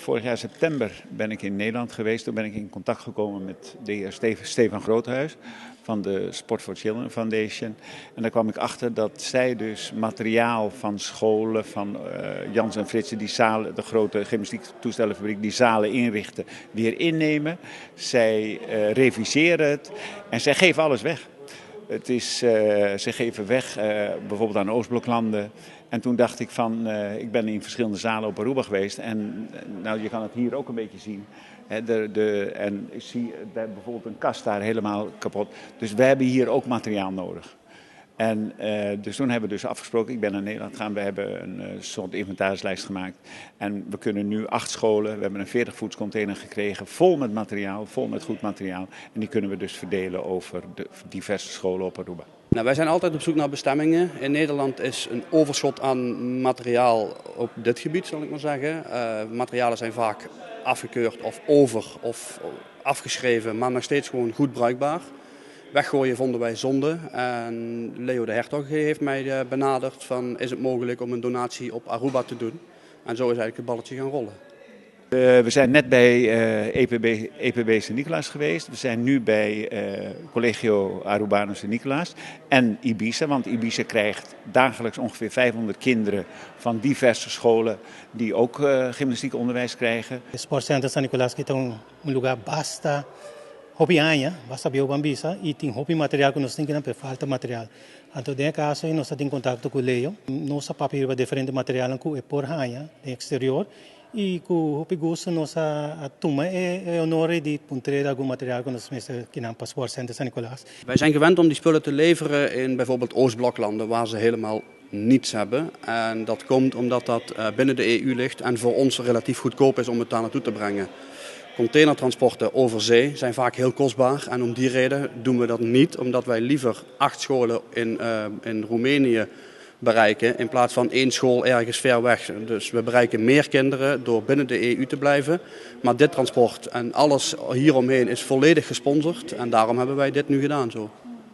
Vorig jaar september ben ik in Nederland geweest. Toen ben ik in contact gekomen met de heer Stefan Groothuis van de Sport for Children Foundation. En daar kwam ik achter dat zij dus materiaal van scholen, van Jans en Fritsen, die zalen, de grote gymnastiektoestellenfabriek, die zalen inrichten, weer innemen. Zij reviseren het en zij geven alles weg. Ze geven weg bijvoorbeeld aan Oostbloklanden. En toen dacht ik van, ik ben in verschillende zalen op Aruba geweest. En nou, je kan het hier ook een beetje zien. En ik zie bijvoorbeeld een kast daar helemaal kapot. Dus we hebben hier ook materiaal nodig. En dus toen hebben we dus afgesproken, ik ben naar Nederland gegaan, we hebben een soort inventarislijst gemaakt. En we kunnen nu 8 scholen, we hebben een 40-voets container gekregen, vol met materiaal, vol met goed materiaal. En die kunnen we dus verdelen over de diverse scholen op Aruba. Nou, wij zijn altijd op zoek naar bestemmingen. In Nederland is een overschot aan materiaal op dit gebied, zal ik maar zeggen. Materialen zijn vaak afgekeurd of afgeschreven, maar nog steeds gewoon goed bruikbaar. Weggooien vonden wij zonde en Leo de Hertog heeft mij benaderd van is het mogelijk om een donatie op Aruba te doen. En zo is eigenlijk het balletje gaan rollen. We zijn net bij EPB Sint-Nicolaas geweest. We zijn nu bij Colegio Arubano Sint-Nicolaas en Ibiza. Want Ibiza krijgt dagelijks ongeveer 500 kinderen van diverse scholen die ook gymnastiek onderwijs krijgen. Het Sportcentrum Sint-Nicolaas is een lugar basta hopi anya, basta biobambisa e tem hopi material que nós temos que falta material. Então, nesse caso, nós estamos em contato com o Leo. Nossa papel é diferente material que é por anya, no exterior. E com o hopi gosto, nossa turma é honor de punter algum material que nós meestal kennen para Sportcentrum Sint-Nicolaas. Wij zijn gewend om die spullen te leveren in bijvoorbeeld Oostbloklanden waar ze helemaal niets hebben. En dat komt omdat dat binnen de EU ligt en voor ons relatief goedkoop is om het daar naartoe te brengen. Containertransporten over zee zijn vaak heel kostbaar en om die reden doen we dat niet. Omdat wij liever 8 scholen in Roemenië bereiken in plaats van 1 school ergens ver weg. Dus we bereiken meer kinderen door binnen de EU te blijven. Maar dit transport en alles hieromheen is volledig gesponsord en daarom hebben wij dit nu gedaan zo.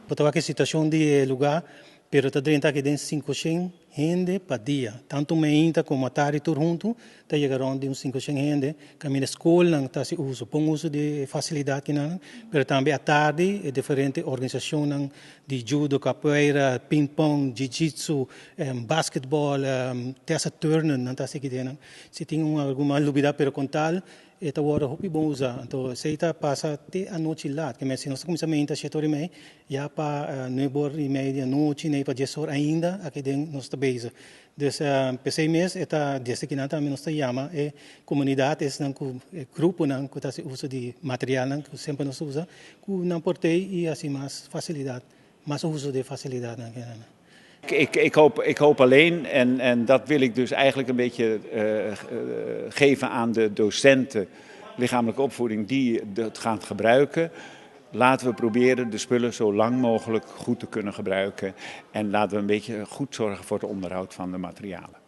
Porque a situação de lugar, pero está dentro que tem 500 gente per dia. Tanto meinta como a tarde tudo junto, tá chegaram de 500 gente. Caminha escola não tá se uso, põe uso de facilidade que não, pero também a tarde é diferente organização de judo, capoeira, ping-pong, jiu-jitsu, basquetebol, tessa turnen não tá se que tem. Se tem alguma novidade para contar, esta hora hopi bom usar. Então, se esta passa até a noite lá, que se nós começamos a 7h30, já para 9h30 da noite, nem para 10h ainda, aqui dentro nós estamos bezig. Dus PC mês, esta desde que nós também nós chama é comunidade, é grupo não que está se usa de material não que sempre nós usa, que não portei e assim mais facilidade, mais uso de facilidade não. Ik hoop alleen, en dat wil ik dus eigenlijk een beetje geven aan de docenten lichamelijke opvoeding die het gaan gebruiken. Laten we proberen de spullen zo lang mogelijk goed te kunnen gebruiken. En laten we een beetje goed zorgen voor het onderhoud van de materialen.